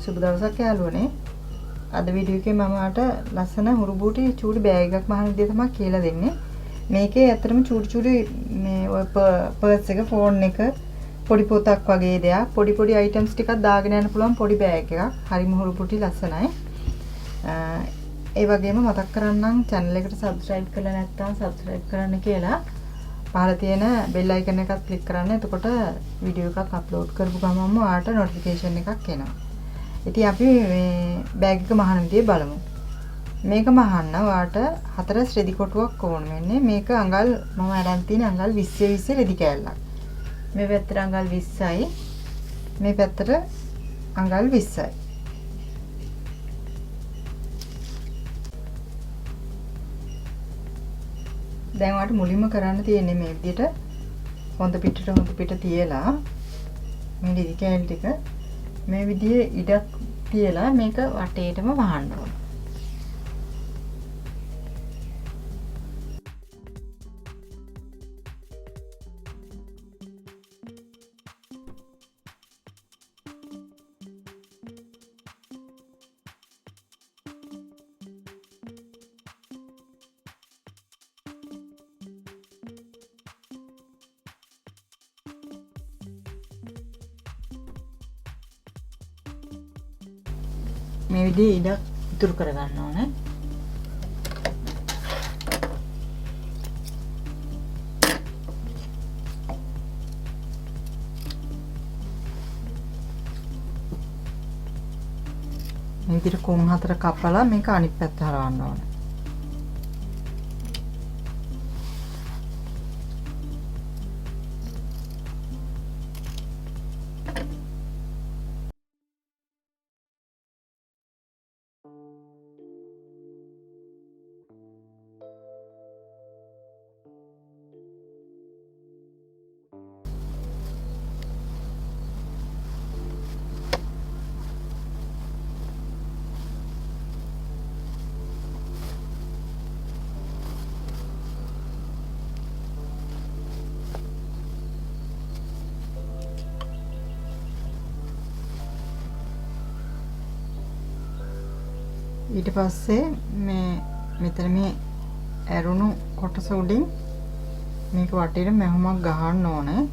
සුබ දවසක් යාළුවනේ. අද වීඩියෝ එකේ මම අට ලස්සන හුරු බූටි චූටි බෑග් එකක් මහන විදිය තමයි කියලා දෙන්නේ. මේකේ ඇත්තටම චූටි මේ ඔය පර්ස් එක, ෆෝන් එක, පොඩි පොතක් වගේ දෙයක්, පොඩි අයිටම්ස් ටිකක් දාගෙන යන්න පුළුවන් පොඩි බෑග් එකක්. හරිම හුරු බූටි ලස්සනයි. ඒ වගේම මතක් කරන්නම් channel එකට subscribe කරලා නැත්නම් subscribe කරන්න කියලා. පහළ තියෙන bell icon එකත් click කරන්න. එතකොට වීඩියෝ එකක් upload කරපු ගමන්ම ඔයාලට notification එකක් එනවා. ඉතින් අපි මේ බෑග් එක මහන විදිය බලමු. මේක මහන්න ඔයාලට 4 රෙදි කොටුවක් ඕන වෙන්නේ. මේක අඟල් මම අරන් තියෙන අඟල් 20 රෙදි කෑල්ලක්. මේ පැත්තට අඟල් 20යි. මේ පැත්තට අඟල් 20යි. දැන් ඔයාලට මුලින්ම කරන්න තියෙන්නේ මේ විදිහට හොඳ පිට තියලා මේ රෙදි කෑලි ටික මේ විදිහේ ඉඩක් තියලා මේක වටේටම වහන්න ඕන. මේ විදිහේ ඉඩ ඉතුරු කරගන්න ඕනේ. මේ විදිහට කොන් හතර කපලා මේක අනිත් පැත්ත හරවන්න ඕනේ. ඊට පස්සේ මෙතන මේ ඇරුණු කොටස උඩින් මේක වටේට මැහුමක් ගහන්න ඕනේ.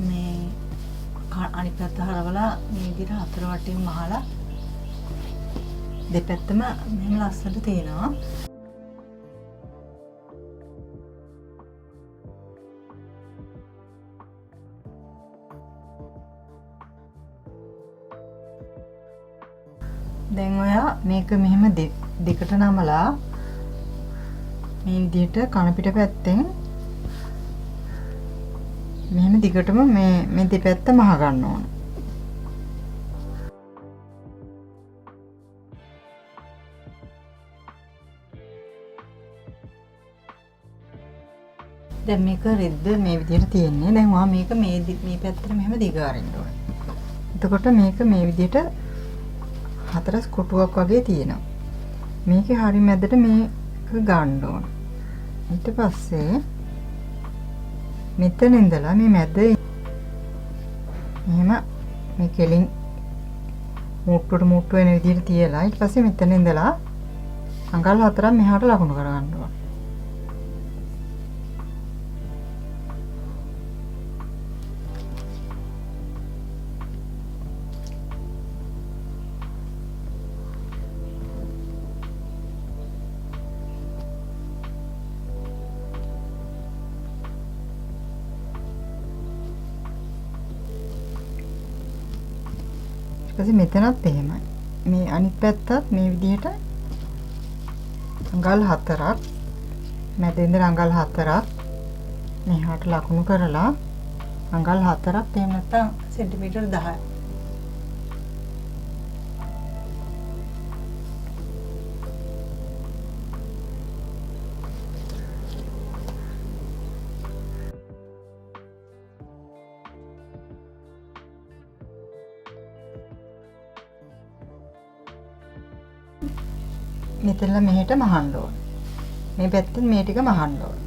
මේ අනිත් පැත්ත හරවලා මේ විදිහට හතර වටින් මහලා දෙපැත්තම මෙහෙම ලස්සනට තියෙනවා. දැන් ඔයා මේක මෙහෙම දෙකට නමලා මේ විදිහට කන පිට පැත්තෙන් මෙහෙම දිගටම මේ දෙපැත්ත මහ ගන්න ඕන. දැන් මේක රෙද්ද මේ විදිහට තියෙන්නේ. දැන් ඔයා මේක මේ පැත්තට මෙහෙම දිග අරින්න ඕන. එතකොට මේක මේ විදිහට හතරස් කොටුවක් වගේ තියෙනවා. මේකේ හරිය මැදට මේක ගන්න ඕන. ඊට පස්සේ මෙතන ඉඳලා මේ මැද මෙහෙම මේ කෙලින් මුට්ටු වෙන විදිහට තියලා ඊට පස්සේ මෙතන ඉඳලා අඟල් 4ක් මෙහාට ලකුණු කරගන්න ඕන. ඊපස්සේ මෙතනත් එහෙමයි. මේ අනිත් පැත්තත් මේ විදිහට අඟල් 4ක් මැද ඉඳලා අඟල් 4ක් මෙහාට ලකුණු කරලා අඟල් 4ක් එහෙම නැත්නම් සෙන්ටිමීටර් 10යි. මෙතනලා මෙහෙට මහන්න ඕන. මේ පැත්තෙන් මේ ටික මහන්න ඕන.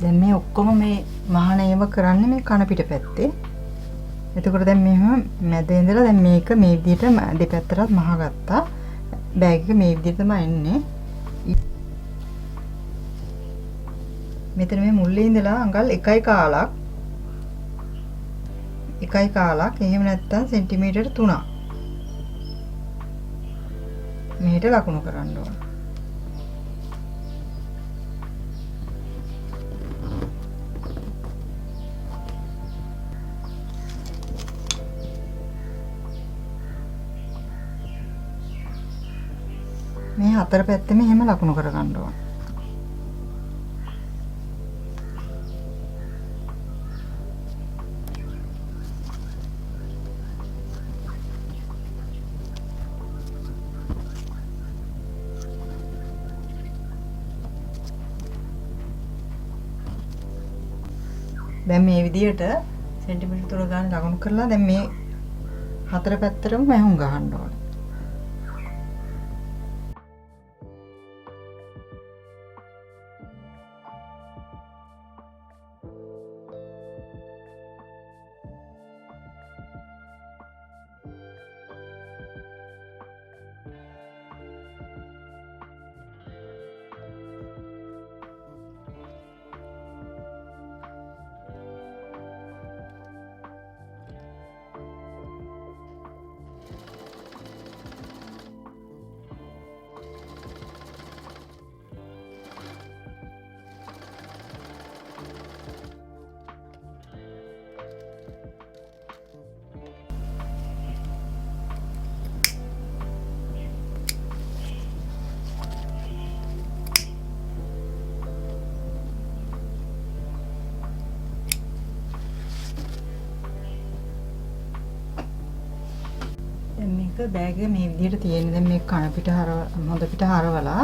දැන් මේ ඔක්කොම මේ මහාන ඒව කරන්නේ මේ කන පිට පැත්තේ. එතකොට දැන් මෙහෙම මැද ඉඳලා දැන් මේක මේ විදිහට දෙපැත්තටත් මහගත්තා. බෑග් එක මේ විදිහට තමයි එන්නේ. මෙතන මේ මුල්ලේ ඉඳලා අඟල් 1යි කාලක් 1යි කාලක් එහෙම නැත්නම් සෙන්ටිමීටර් 3ක් මෙහෙට ලකුණු කරන්න ඕන. මේ හතර පැත්තෙම එහෙම ලකුණු කරගන්න ඕන. දැන් මේ විදියට සෙන්ටිමීටර් 3 ගාන ලකුණු කරලා දැන් මේ හතර පැත්තටම මැහුම් ගහන්න ඕන. මේක බෑග් එක මේ විදිහට තියෙන. දැන් මේ කන පිට හොඳ පිට හරවලා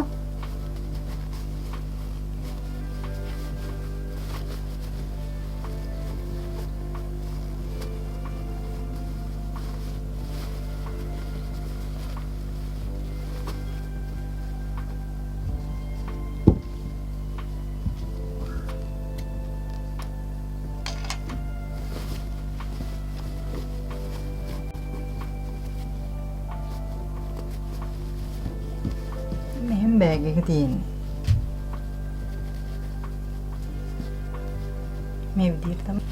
බෑග් එක තියෙන්නේ. මේ විදිහට තමයි.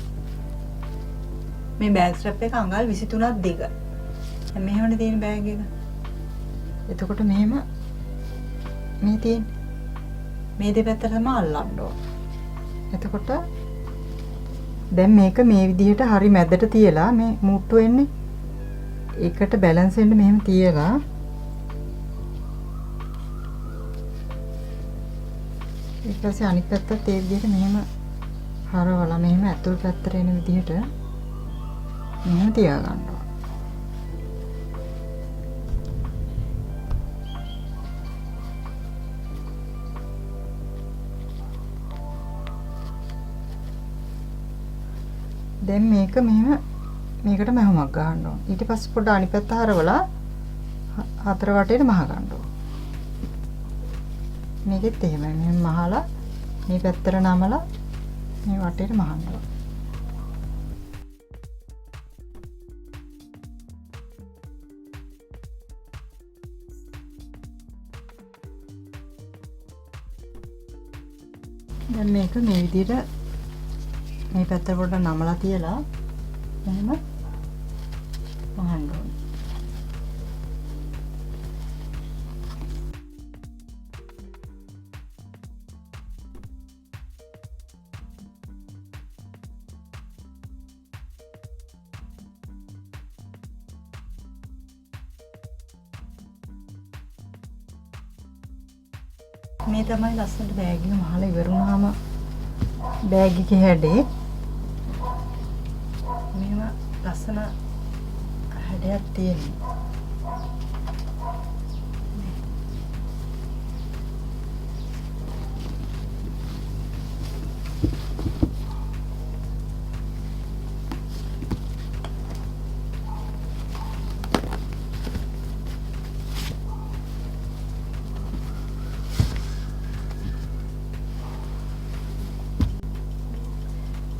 මේ බෑග් ස්ට්‍රැප් එක අඟල් 23ක් දිග. දැන් මෙහෙමනේ තියෙන බෑග් එක. එතකොට මෙහෙම මේ තියෙන්නේ. මේ දෙපැත්තට තමයි අල්ලන්න ඕන. එතකොට දැන් මේක මේ විදිහට හරි මැදට තියලා මේ මුට්ටු වෙන්නේ. ඒකට බැලන්ස් වෙන්න මෙහෙම තියලා ඊට පස්සේ අනිත් පැත්තත් ඒ විදිහට මෙහෙම හරවලා මෙහෙම ඇතුල් පැත්තට එන විදිහට මෙහෙම තියා ගන්නවා. දැන් මේක මෙහෙම මේකට මැහුමක් ගහන්න ඕන. ඊට පස්සේ පොඩ්ඩ අනිත් පැත්ත හරවලා හතර වටේට මහ ගන්න ඕන. මේකෙත් එහෙමයි. මෙහෙම මහලා මේ පැත්තට නමලා මේ වටේට මහන්න ඕන. දැන් මේක මේ විදිහට මේ පැත්තට පොඩ්ඩක් නමලා තියලා එහෙම වහන්න ඕනේ. මේ තමයි ලස්සනට බෑග් එක මහලා ඉවර වුණාම බෑග් එකේ හැඩේ. මේව ලස්සන හැඩයක් තියෙනවා.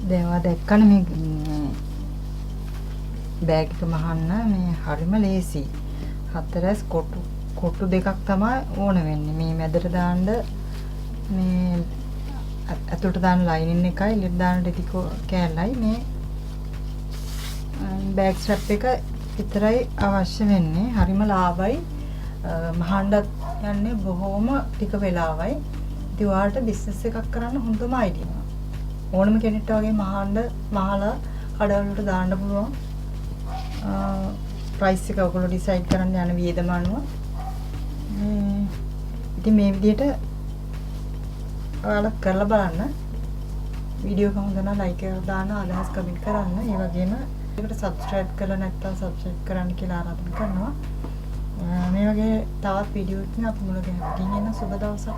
දැන් ඔයා දැක්කනේ මේ බෑග් එක මහන්න මේ හරිම ලේසි. හතරස් කොටු දෙකක් තමයි ඕන වෙන්නේ. මේ මැදට දාන්න මේ අතුලට දාන්න ලයිනින් එකයි ඉලට දාන්න ටික කෑල්ලයි මේ බෑග් ස්ට්‍රැප් එක විතරයි අවශ්‍ය වෙන්නේ. හරිම ලාභයි. මහන්නත් යන්නේ බොහොම ටික වෙලාවයි. ඉතින් ඔයාලට බිස්නස් එකක් කරන්න හොඳම අයිඩියා. ඕනම කෙනෙක්ට වගේ මහලා කඩවලට දාන්න පුළුවන්. ප්‍රයිස් එක ඔයගොල්ලෝ ඩිසයිඩ් කරන්න යන වියදම අනුව. ඉතින් මේ විදිහට ඔයාලා කරලා බලන්න. වීඩියෝ එක හොඳ නම් ලයික් එකක් දාන්න, අදහස් කමෙන්ට් කරන්න. ඒ වගේම ඒකට සබ්ස්ක්‍රයිබ් කරලා නැත්නම් සබ්ස්ක්‍රයිබ් කරන්න කියලා ආරාධනා කරනවා. මේ වගේ තවත් වීඩියෝ එකකින් අපි මුල ගැහෙන්න. සුබ දවසක්.